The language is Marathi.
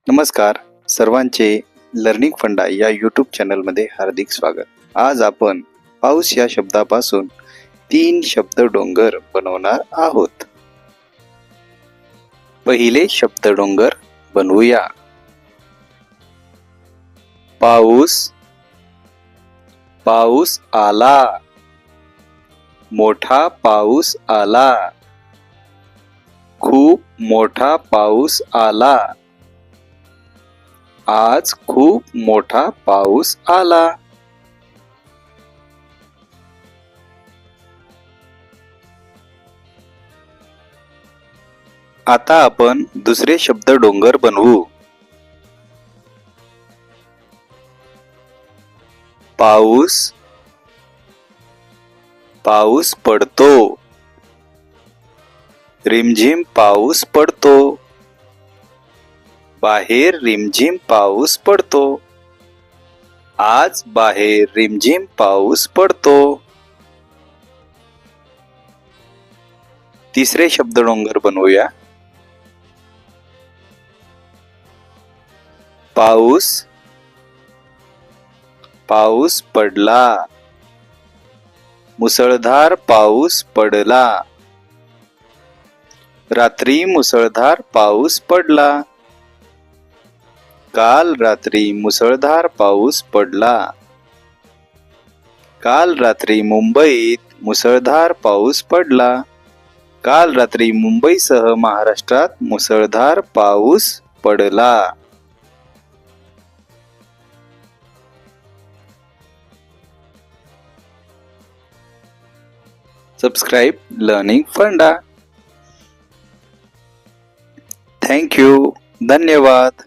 नमस्कार सर्वांचे लर्निंग फंडा या यूट्यूब चॅनलमध्ये हार्दिक स्वागत. आज आपण पाऊस या शब्दापासून 3 शब्द डोंगर बनवणार आहोत. पहिले शब्द डोंगर बनवूया. पाऊस. पाऊस आला. मोठा पाऊस आला. खूप मोठा पाऊस आला. आज खूप मोठा पाऊस आला. आता आपण दुसरे शब्द डोंगर बनवू. पाऊस. पाऊस पडतो. रिमझिम पाऊस पडतो. बाहेर रिमझिम पाऊस पडतो. आज बाहेर रिमझिम पाऊस पडतो. तिसरे शब्द डोंगर बनवूया. पाऊस. पाऊस पडला. मुसळधार पाऊस पडला. रात्री मुसळधार पाऊस पडला. काल रात्री मुसळधार पाऊस पडला. काल रात्री मुंबईत मुसळधार पाऊस पडला. काल रात्री मुंबईसह महाराष्ट्रात मुसळधार पाऊस पडला. सबस्क्राईब लर्निंग फंडा. Thank you. धन्यवाद.